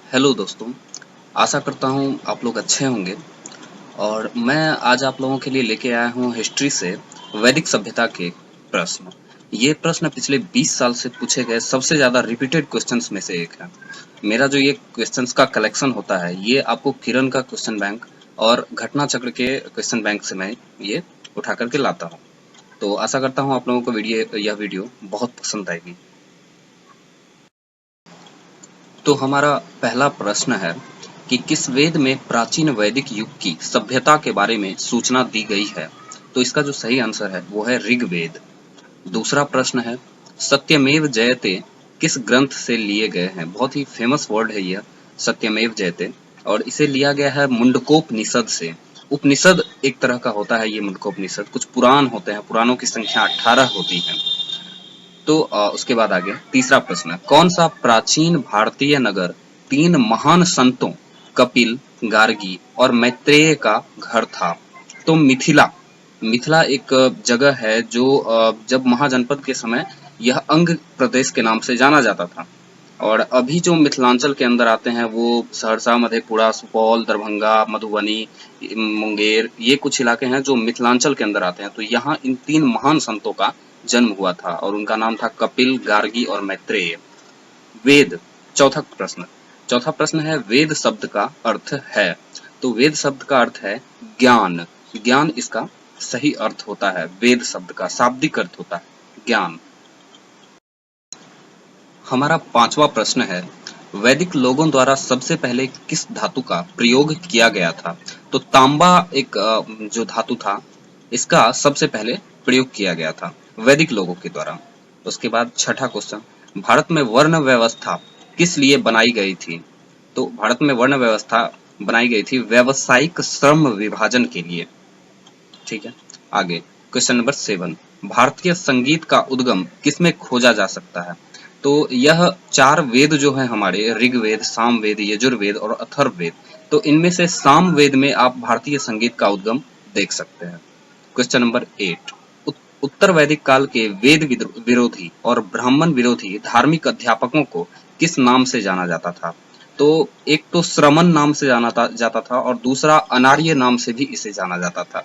Hello दोस्तों, आशा करता हूँ आप लोग अच्छे होंगे। और मैं आज आप लोगों के लिए लेके आया हूँ हिस्ट्री से वैदिक सभ्यता के प्रश्न। ये प्रश्न पिछले 20 साल से पूछे गए सबसे ज़्यादा रिपीटेड क्वेश्चंस में से एक है। मेरा जो ये क्वेश्चंस का कलेक्शन होता है, ये आपको किरण का क्वेश्चन बैंक और घटना चक्र के क्वेश्चन बैंक से मैं ये उठा करके लाता हूँ। तो आशा करता हूँ आप लोगों को यह वीडियो बहुत पसंद आएगी। तो हमारा पहला प्रश्न है कि किस वेद में प्राचीन वैदिक युग की सभ्यता के बारे में सूचना दी गई है? तो इसका जो सही आंसर है वो है ऋग्वेद। दूसरा प्रश्न है सत्यमेव जयते किस ग्रंथ से लिए गए हैं? बहुत ही फेमस वर्ड है यह सत्यमेव जयते, और इसे लिया गया है मुंडकोपनिषद से। उपनिषद एक तरह का होता है ये मुंडकोपनिषद, कुछ पुराण होते हैं, पुराणों की संख्या 18 होती है। तो उसके बाद आगे तीसरा प्रश्न, कौन सा प्राचीन भारतीय नगर तीन महान संतों कपिल, गार्गी और मैत्रेय का घर था? तो मिथिला। मिथिला एक जगह है जो जब महाजनपद के समय यह अंग प्रदेश के नाम से जाना जाता था। और अभी जो मिथिलांचल के अंदर आते हैं वो सहरसा, मधेपुरा, सुपौल, दरभंगा, मधुबनी, मुंगेर, ये कुछ इलाके हैं जो मिथिलांचल के अंदर आते हैं। तो यहाँ इन तीन महान संतों का जन्म हुआ था और उनका नाम था कपिल, गार्गी और मैत्रेय। वेद। चौथा प्रश्न। चौथा प्रश्न है वेद शब्द का अर्थ है? तो वेद शब्द का अर्थ है ज्ञान। ज्ञान इसका सही अर्थ होता है। वेद शब्द का शाब्दिक अर्थ होता है ज्ञान। हमारा पांचवा प्रश्न है वैदिक लोगों द्वारा सबसे पहले किस धातु का प्रयोग किया गया था? तो तांबा एक जो धातु था, इसका सबसे पहले प्रयोग किया गया था वैदिक लोगों के द्वारा। उसके बाद छठा क्वेश्चन, भारत में वर्ण व्यवस्था किस लिए बनाई गई थी? तो भारत में वर्ण व्यवस्था बनाई गई थी व्यावसायिक श्रम विभाजन के लिए। ठीक है, आगे क्वेश्चन नंबर 7, भारतीय संगीत का उद्गम किसमें खोजा जा सकता है? तो यह चार वेद जो है हमारे, ऋग्वेद, सामवेद, यजुर्वेद और अथर्ववेद, तो इनमें से सामवेद में आप भारतीय संगीत का उद्गम देख सकते हैं। क्वेश्चन नंबर 8, उत्तर वैदिक काल के वेद विरोधी और ब्राह्मण विरोधी धार्मिक अध्यापकों को किस नाम से जाना जाता था? तो एक तो श्रमण नाम से जाता था और दूसरा अनार्य नाम से भी इसे जाना जाता था।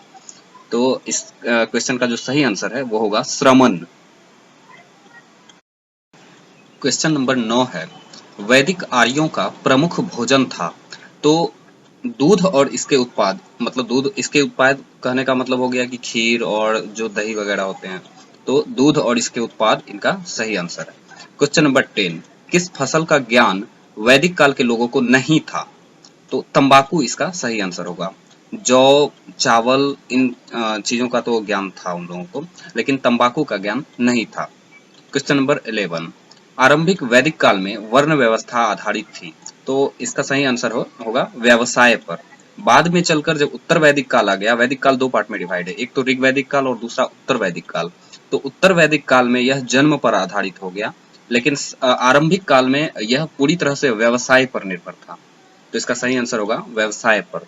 तो इस क्वेश्चन का जो सही आंसर है वो होगा श्रमण। क्वेश्चन नंबर 9 है वैदिक आर्यों का प्रमुख भोजन था? तो दूध और इसके उत्पाद, मतलब दूध इसके उत्पाद कहने का मतलब हो गया कि खीर और जो दही वगैरह होते हैं, तो दूध और इसके उत्पाद इनका सही आंसर है। क्वेश्चन नंबर 10, किस फसल का ज्ञान वैदिक काल के लोगों को नहीं था? तो तंबाकू इसका सही आंसर होगा। जौ, चावल, इन चीजों का तो ज्ञान था उन लोगों को, लेकिन तंबाकू का ज्ञान नहीं था। क्वेश्चन नंबर 11, आरंभिक वैदिक काल में वर्ण व्यवस्था आधारित थी? तो इसका सही आंसर होगा व्यवसाय पर। बाद में चलकर जब उत्तर वैदिक काल आ गया, वैदिक काल दो पार्ट में डिवाइड है, एक तो ऋग वैदिक काल और दूसरा उत्तर वैदिक काल। तो उत्तर वैदिक काल में यह जन्म पर आधारित हो गया, लेकिन आरंभिक काल में यह पूरी तरह से व्यवसाय पर निर्भर था। तो इसका सही आंसर होगा व्यवसाय पर।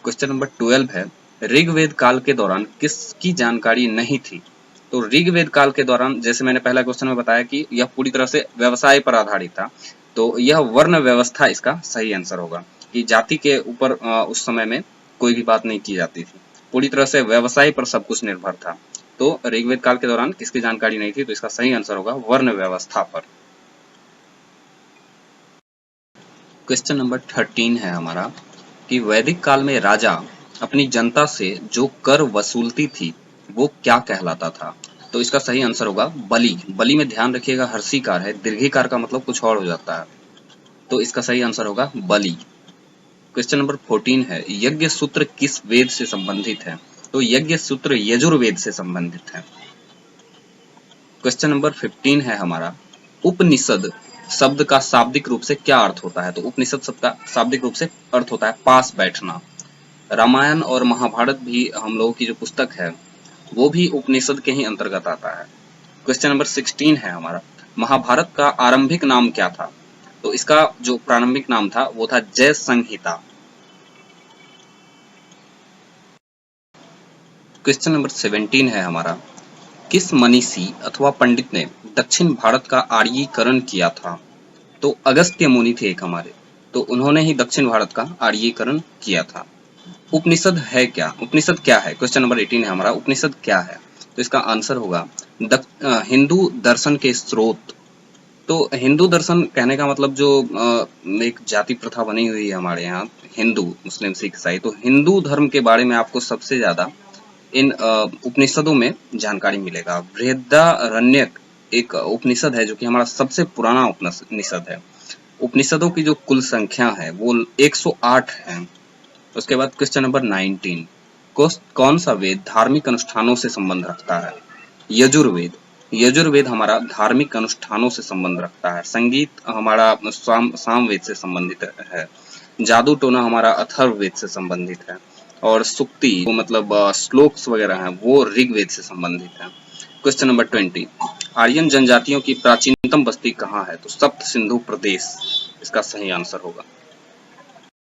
क्वेश्चन नंबर 12 है ऋग्वेद काल के दौरान किसकी जानकारी नहीं थी? तो ऋग्वेद काल के दौरान, जैसे मैंने पहला क्वेश्चन में बताया कि यह पूरी तरह से व्यवसाय पर आधारित था, तो यह वर्ण व्यवस्था इसका सही आंसर होगा कि जाति के ऊपर उस समय में कोई भी बात नहीं की जाती थी, पूरी तरह से व्यवसाय पर सब कुछ निर्भर था। तो ऋग्वेद काल के दौरान किसकी जानकारी नहीं थी? तो इसका सही आंसर होगा वर्ण व्यवस्था पर। क्वेश्चन नंबर 13 है हमारा कि वैदिक काल में राजा अपनी जनता से जो कर वसूलती थी वो क्या कहलाता था? तो इसका सही आंसर होगा बलि। बलि में ध्यान रखिएगा हर्षीकार है, दीर्घीकार का मतलब कुछ और हो जाता है। तो इसका सही आंसर होगा बलि। क्वेश्चन नंबर 14 है यज्ञ सूत्र किस वेद से संबंधित है? तो यज्ञ सूत्र यजुर्वेद से संबंधित है। क्वेश्चन नंबर 15 है हमारा उपनिषद शब्द का शाब्दिक रूप से क्या अर्थ होता है? तो उपनिषद शब्द का शाब्दिक रूप से अर्थ होता है पास बैठना। रामायण और महाभारत भी हम लोगों की जो पुस्तक है वो भी उपनिषद के ही अंतर्गत आता है। क्वेश्चन नंबर 16 है हमारा महाभारत का आरंभिक नाम क्या था? तो इसका जो प्रारंभिक नाम था वो था जय संहिता। क्वेश्चन नंबर 17 है हमारा किस मनीषी अथवा पंडित ने दक्षिण भारत का आर्यीकरण किया था? तो अगस्त्य मुनि थे एक हमारे। तो उन्होंने ही दक्षिण भारत का आर्यीकरण किया था। उपनिषद है क्या? उपनिषद क्या है? क्वेश्चन नंबर 18 है हमारा, उपनिषद क्या है? तो इसका आंसर होगा हिंदू दर्शन के स्रोत। तो हिंदू दर्शन कहने का मतलब जो एक जाति प्रथा बनी हुई है हमारे यहाँ, हिंदू मुस्लिम सिख ईसाई, तो हिंदू धर्म के बारे में आपको सबसे ज्यादा इन उपनिषदों में जानकारी मिलेगा। बृहदारण्यक एक उपनिषद है जो कि हमारा सबसे पुराना उपनिषद है। उपनिषदों की जो कुल संख्या है वो 108 है। उसके बाद क्वेश्चन नंबर 19, कौन सा वेद धार्मिक अनुष्ठानों से संबंध रखता है? यजुर्वेद। यजुर्वेद हमारा धार्मिक अनुष्ठानों से संबंध रखता है। संगीत हमारा सामवेद से संबंधित है। जादू टोना हमारा अथर्ववेद से संबंधित है। और सुक्ति वो मतलब श्लोक्स वगैरह हैं वो ऋग्वेद से संबंधित है। क्वेश्चन नंबर 20, आर्यन जनजातियों की प्राचीनतम बस्ती कहाँ है? तो सप्त सिंधु प्रदेश इसका सही आंसर होगा।